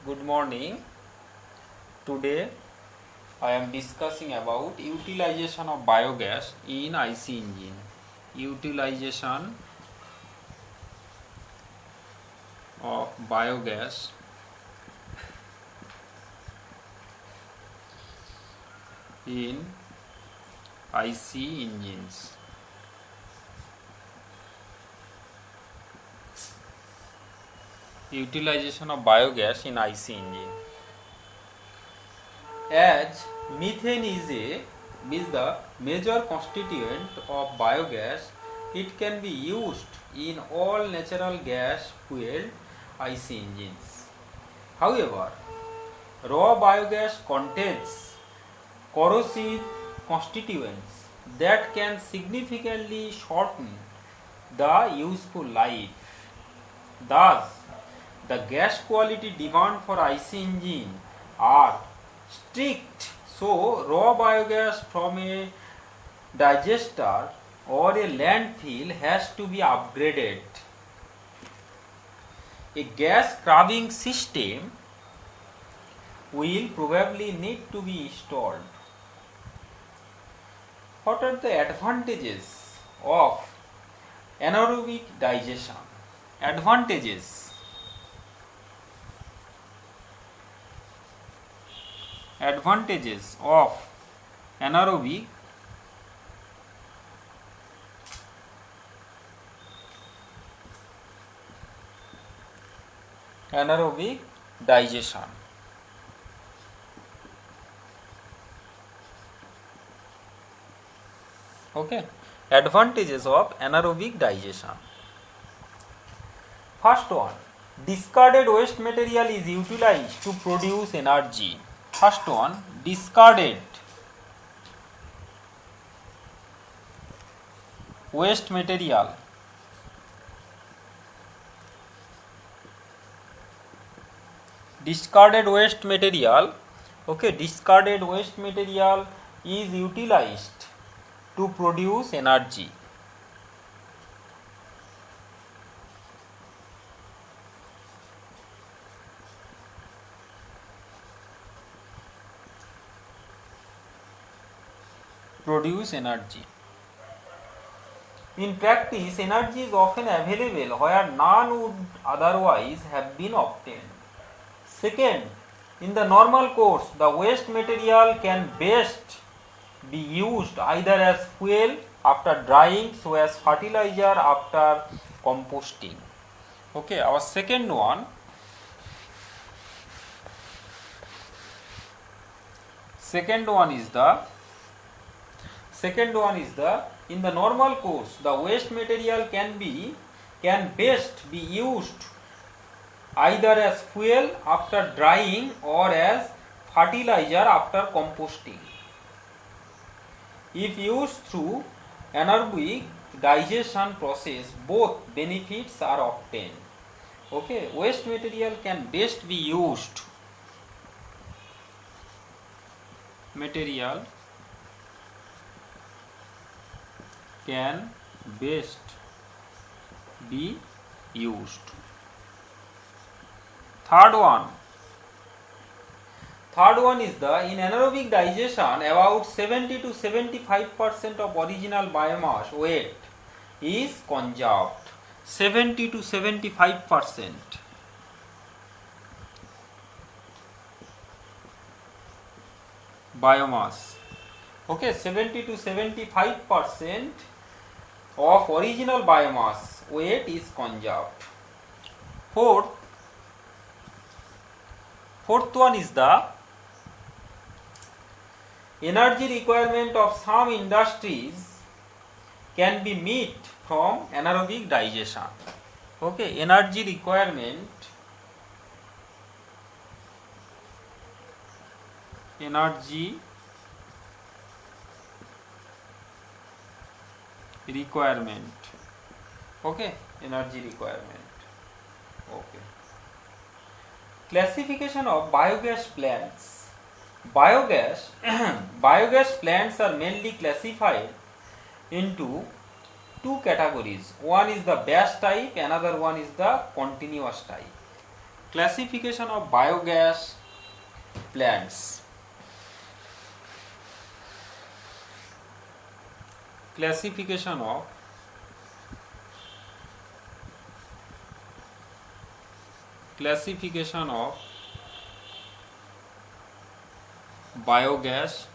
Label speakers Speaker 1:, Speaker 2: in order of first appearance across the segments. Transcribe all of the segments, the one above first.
Speaker 1: Good morning. Today I am discussing about utilization of biogas in IC engine. Utilization of biogas in IC engines. Utilization of biogas in IC engine. As methane is the major constituent of biogas, it can be used in all natural gas fueled IC engines. However, raw biogas contains corrosive constituents that can significantly shorten the useful life. Thus, the gas quality demand for IC engine are strict, so raw biogas from a digester or a landfill has to be upgraded. A gas scrubbing system will probably need to be installed. What are the advantages of anaerobic digestion? Advantages. Advantages of anaerobic digestion. Okay, advantages of anaerobic digestion. First one, discarded waste material is utilized to produce energy. First one, discarded waste material okay, discarded waste material is utilized to produce energy. In practice, energy is often available where none would otherwise have been obtained. Second, in the normal course, the waste material can best be used either as fuel after drying, so as fertilizer after composting. Okay, our second one is the in the normal course the waste material can best be used either as fuel after drying or as fertilizer after composting. If used through anaerobic digestion process, both benefits are obtained. Okay, waste material can best be used Third one is the in anaerobic digestion about 70 to 75% of original biomass weight is conserved. 70 to 75% biomass. Okay, 70 to 75% of original biomass weight is conserved. Fourth one is the energy requirement of some industries can be met from anaerobic digestion. Okay, energy requirement okay, energy requirement. Okay, classification of biogas plants. Biogas plants are mainly classified into two categories. One is the batch type, another one is the continuous type. Classification of biogas plants. Classification of biogas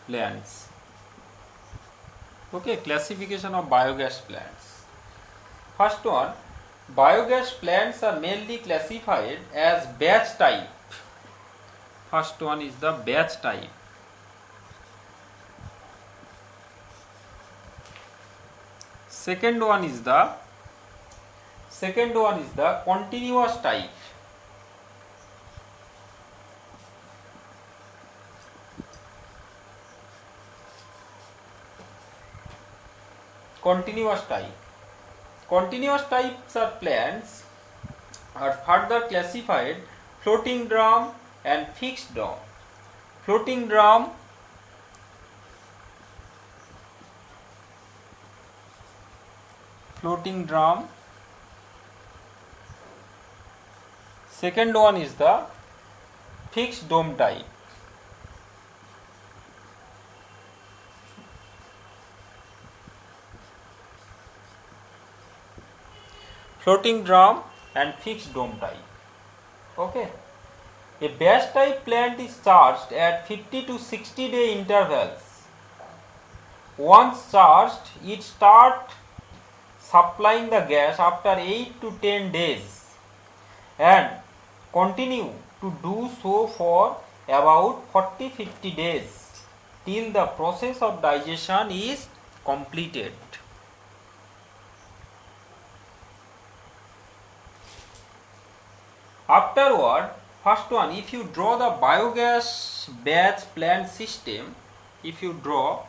Speaker 1: plants. Okay, classification of biogas plants. First one, biogas plants are mainly classified as batch type. First one is the batch type. Second one is the continuous type. Continuous types are plants are further classified floating drum and fixed drum. Floating drum second one is the fixed dome type. Floating drum and fixed dome type. Okay. A batch type plant is charged at 50 to 60 day intervals. Once charged, it starts supplying the gas after 8 to 10 days and continue to do so for about 40-50 days till the process of digestion is completed. Afterward, first one, if you draw the biogas batch plant system, if you draw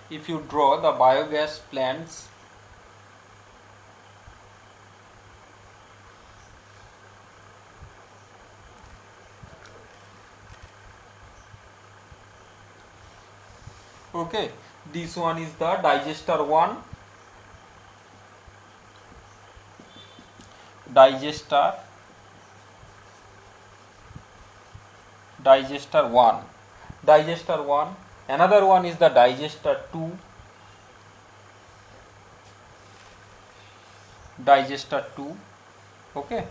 Speaker 1: the biogas plants, okay, this one is the digester 1, digester 1, another one is the digester 2, okay,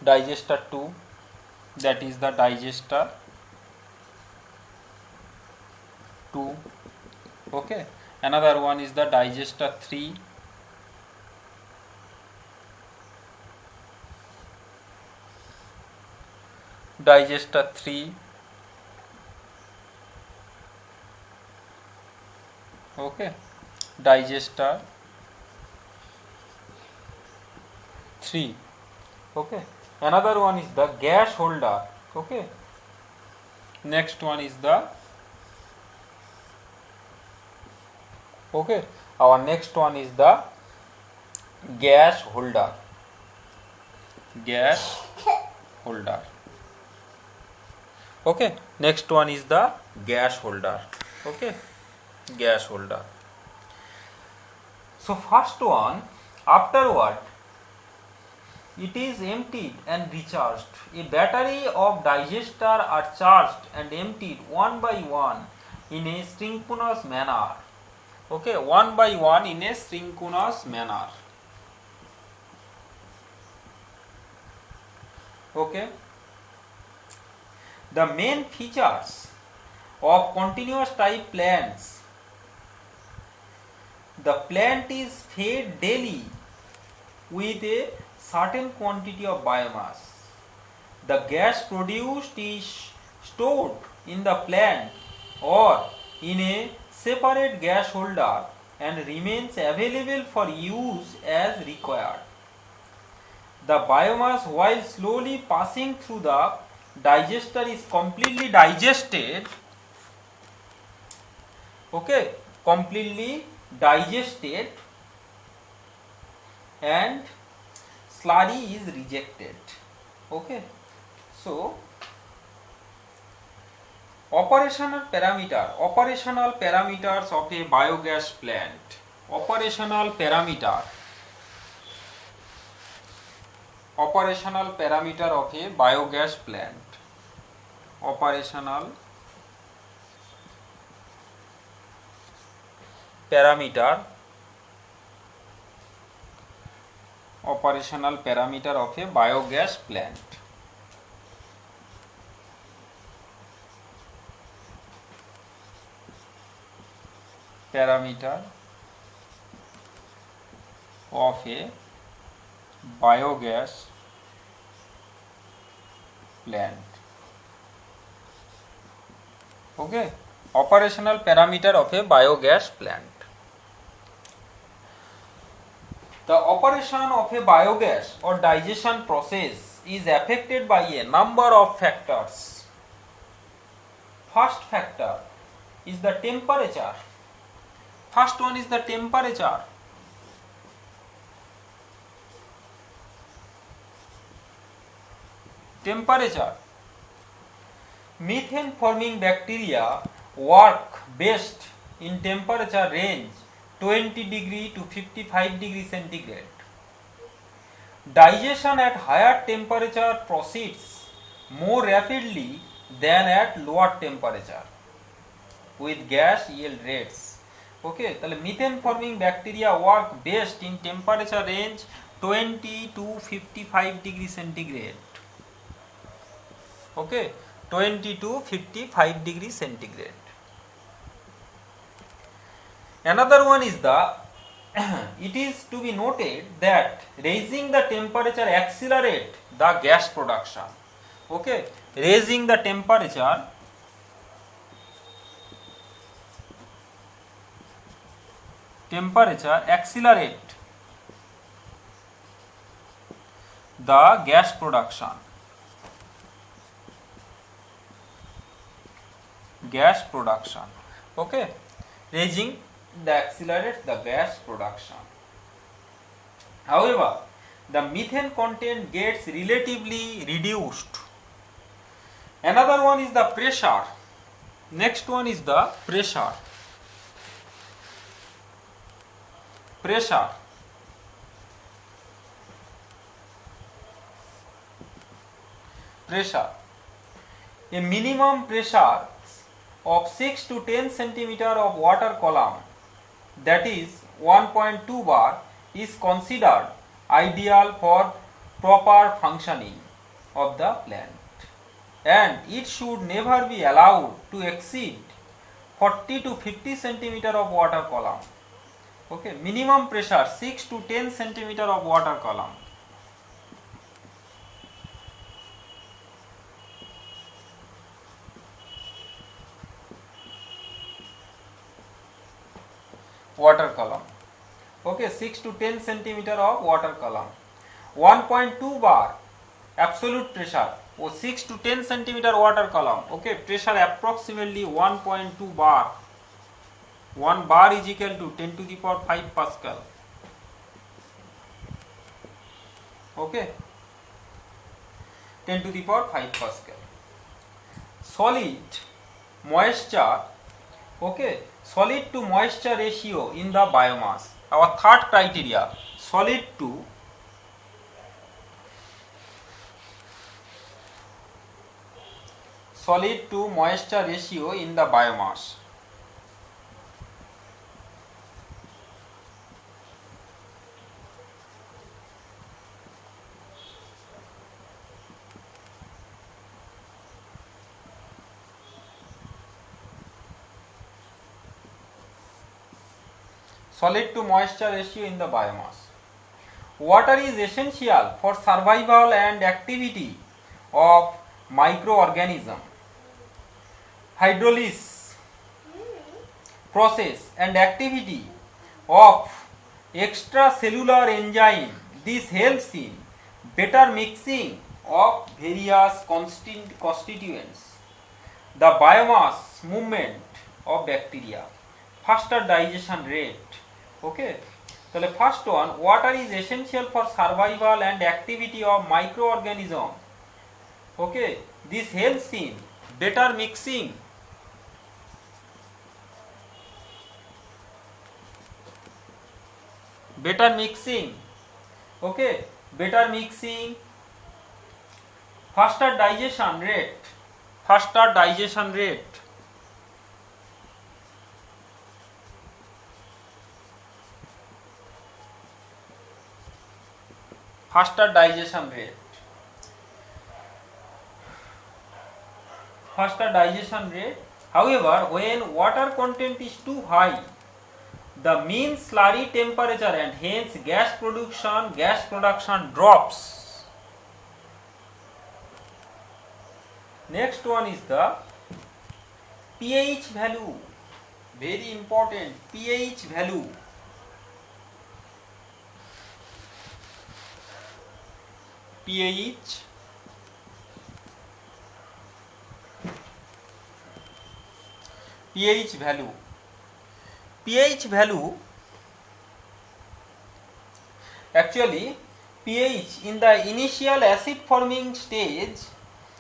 Speaker 1: digester 2, that is the digester 2, okay, another one is the digester 3, okay, digester 3, okay, another one is the gas holder, okay, next one is the, okay, our next one is the gas holder, okay, next one is the gas holder, okay, gas holder. So first one, afterward it is emptied and recharged. A battery of digester are charged and emptied one by one in a synchronous manner, okay, one by one in a synchronous manner, okay. The main features of continuous type plants: the plant is fed daily with a certain quantity of biomass. The gas produced is stored in the plant or in a separate gas holder and remains available for use as required. The biomass, while slowly passing through the digester, is completely digested, okay, completely digested, and slurry is rejected, okay. So operational parameters of a biogas plant. Operational parameter of a biogas plant. Operational parameter of a biogas plant. Parameter of a biogas plant. Okay, operational parameter of a biogas plant. The operation of a biogas or digestion process is affected by a number of factors. First factor is the temperature. First one is the temperature. Temperature. Methane forming bacteria work best in temperature range 20 degree to 55 degree centigrade. Digestion at higher temperature proceeds more rapidly than at lower temperature with gas yield rates. Okay, তাহলে methane forming bacteria work best in temperature range 20 to 55 degree centigrade. Okay, 20 to 55 degree centigrade. Another one is the it is to be noted that raising the temperature accelerate the gas production. Okay, raising the temperature accelerate the gas production. Okay, raising the accelerate the gas production. However, the methane content gets relatively reduced. Another one is the pressure. Next one is the pressure. A minimum pressure of 6 to 10 centimeter of water column, that is 1.2 bar, is considered ideal for proper functioning of the plant, and it should never be allowed to exceed 40 to 50 centimeter of water column. Okay, minimum pressure 6 to 10 centimeter of water column. Okay, 6 to 10 centimeter of water column. 1.2 bar absolute pressure or 6 to 10 centimeter water column. Okay, pressure approximately 1.2 bar. 1 bar is equal to 10 to the power 5 Pascal. Okay, 10 to the power 5 Pascal. Solid moisture. Okay, solid to moisture ratio in the biomass. Our third criteria, solid to moisture ratio in the biomass. Solid to moisture ratio in the biomass. Water is essential for survival and activity of microorganism. Hydrolysis process and activity of extracellular enzyme. This helps in better mixing of various constituents. The biomass movement of bacteria. Faster digestion rate. Okay, তাহলে first one, water is essential for survival and activity of micro organism. Okay, this helps in better mixing, okay, better mixing, faster digestion rate, faster digestion rate, faster digestion rate, faster digestion rate. However, when water content is too high, the mean slurry temperature and hence gas production drops. Next one is the pH value, very important, pH value. pH value. pH value, actually pH in the initial acid forming stage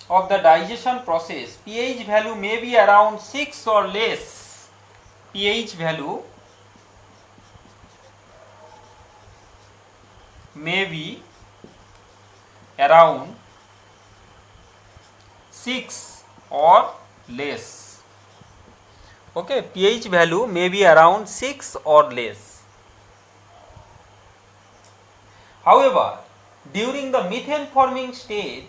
Speaker 1: of the digestion process, pH value may be around 6 or less. pH value may be around 6 or less. Okay, pH value may be around 6 or less. However, during the methane forming stage,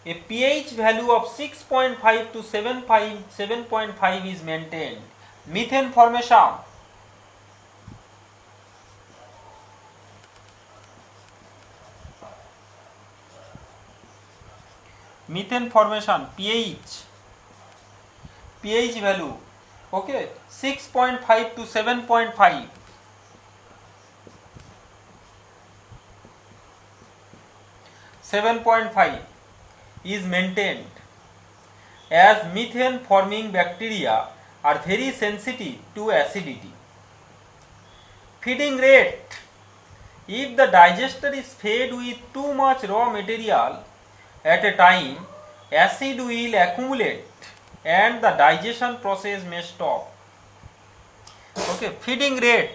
Speaker 1: a pH value of 6.5 to 7.5 is maintained. Methane formation. Methane formation, pH value, okay, 6.5 to 7.5. 7.5 is maintained as methane forming bacteria are very sensitive to acidity. Feeding rate. If the digester is fed with too much raw material at a time, acid will accumulate and the digestion process may stop. Okay, feeding rate.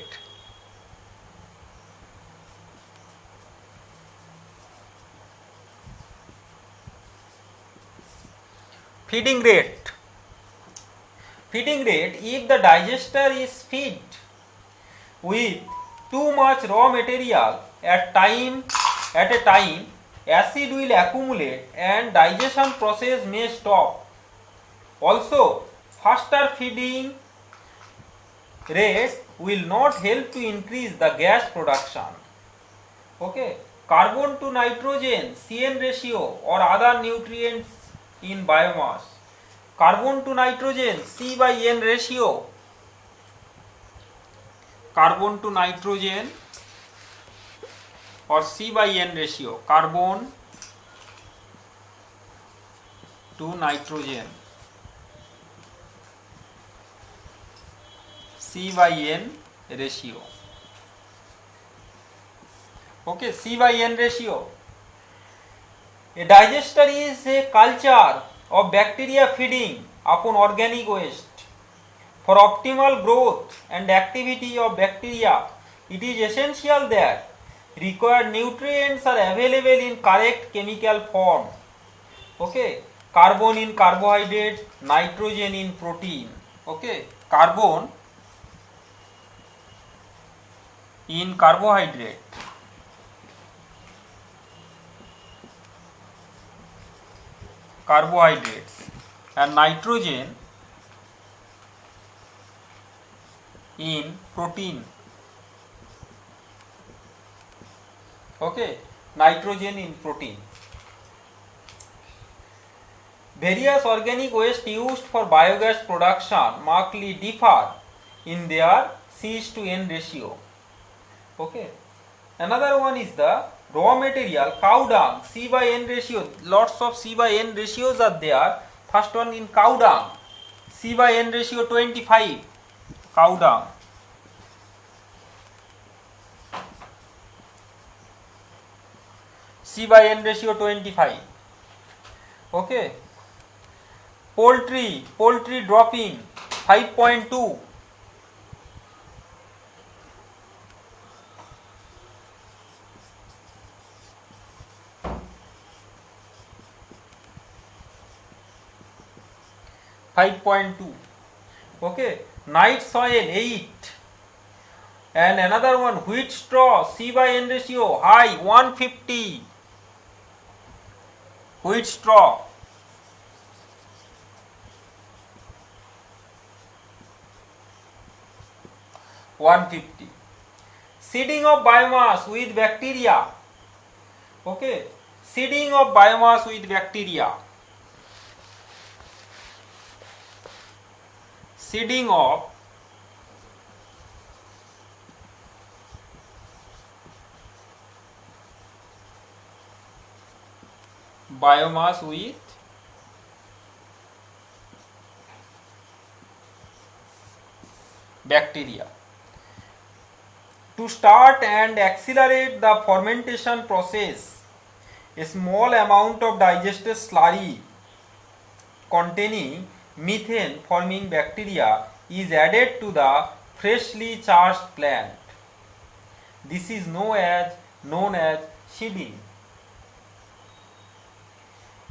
Speaker 1: Feeding rate. Feeding rate, if the digester is fed with too much raw material at a time, acid will accumulate and digestion process may stop. Also, faster feeding rate will not help to increase the gas production. Okay, carbon to nitrogen CN ratio or other nutrients in biomass. Carbon to nitrogen C by N ratio. Carbon to nitrogen or C by N ratio. Carbon to nitrogen C by N ratio. Okay, C by N ratio. A digester is a culture of bacteria feeding upon organic waste. For optimal growth and activity of bacteria, it is essential that required nutrients are available in correct chemical form. Okay, carbon in carbohydrate, nitrogen in protein. Okay, carbon in carbohydrate, carbohydrates, and nitrogen in protein. Okay, nitrogen in protein. Various organic waste used for biogas production markedly differ in their C/N ratio. Okay, another one is the raw material cow dung C by N ratio. Lots of C by N ratios are there. First one in cow dung, C by N ratio 25. Cow dung. C by N ratio 25. Okay. Poultry dropping 5.2. Okay, night soil 8, and another one wheat straw C by N ratio high 150. Wheat straw 150. Seeding of biomass with bacteria. Okay, seeding of biomass with bacteria. Seeding of biomass with bacteria. To start and accelerate the fermentation process, a small amount of digested slurry containing methane forming bacteria is added to the freshly charged plant. This is known as seeding.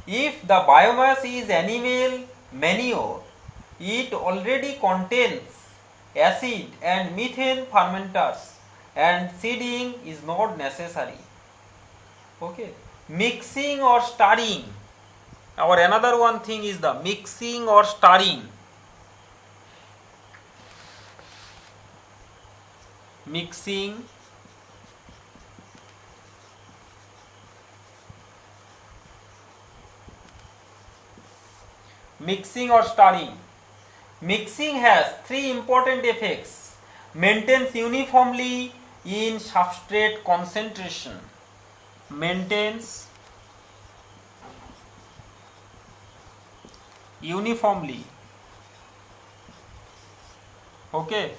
Speaker 1: If the biomass is animal manure, it already contains acid and methane fermenters, and seeding is not necessary. Okay, mixing or stirring. Our another one thing is the mixing or stirring. Mixing or stirring. Mixing has three important effects. Maintains uniformly in substrate concentration. Maintains uniformly. Okay.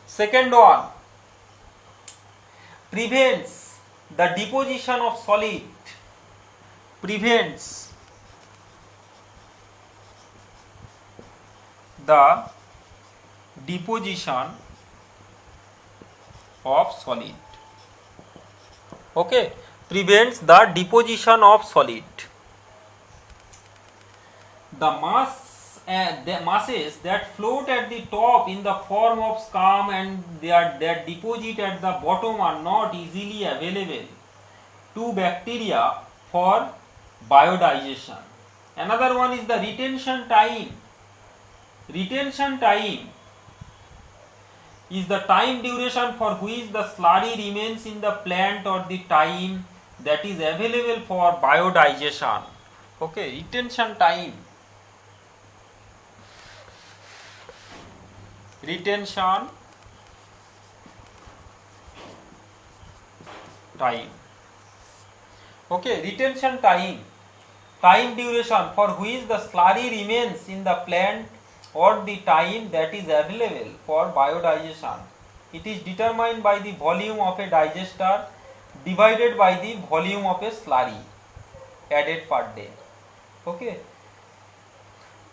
Speaker 1: Second one, prevents the deposition of solid. Prevents the deposition of solid. Okay, prevents the deposition of solid. The masses that float at the top in the form of scum and that deposit at the bottom are not easily available to bacteria for biodigestion. Another one is the retention time. Retention time is the time duration for which the slurry remains in the plant or the time that is available for biodigestion. Okay, retention time. Retention time. Okay, retention time. Time duration for which the slurry remains in the plant or the time that is available for biodigestion. It is determined by the volume of a digester divided by the volume of a slurry added per day. Okay.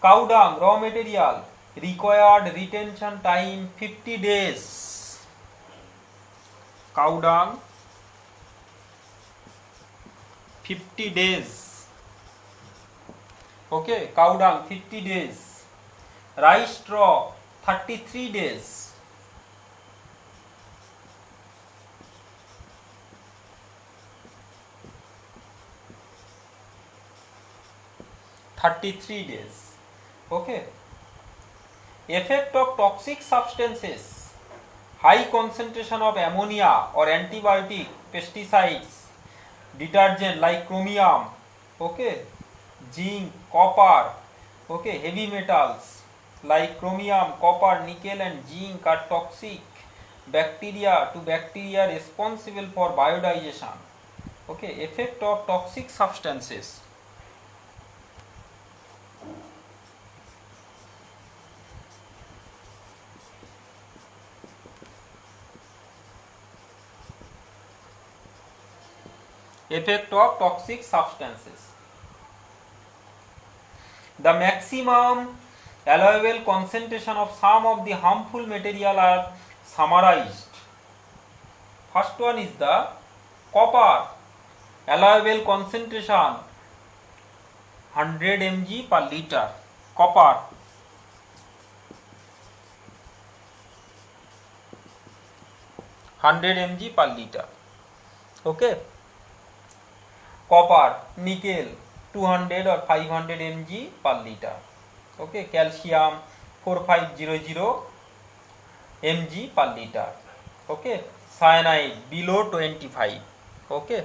Speaker 1: Cow dung raw material required retention time 50 days. Cow dung 50 days. Okay, cow dung 50 days. Rice straw 33 days. 33 days. Okay. Effect of toxic substances. High concentration of ammonia or antibiotic, pesticides, detergent like chromium, okay, zinc, copper, okay, heavy metals like chromium, copper, nickel and zinc are toxic bacteria to bacteria responsible for biodigestion. Okay, effect of toxic substances. Effect of toxic substances. The maximum allowable concentration of some of the harmful material are summarized. First one is the copper. Allowable concentration 100 mg per liter. Copper. mg per liter. Okay. Copper, nickel 200 or 500 mg per liter. Okay. Calcium 4500 mg per liter. Okay. Cyanide below 25. Okay.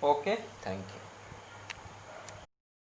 Speaker 1: Okay. Thank you.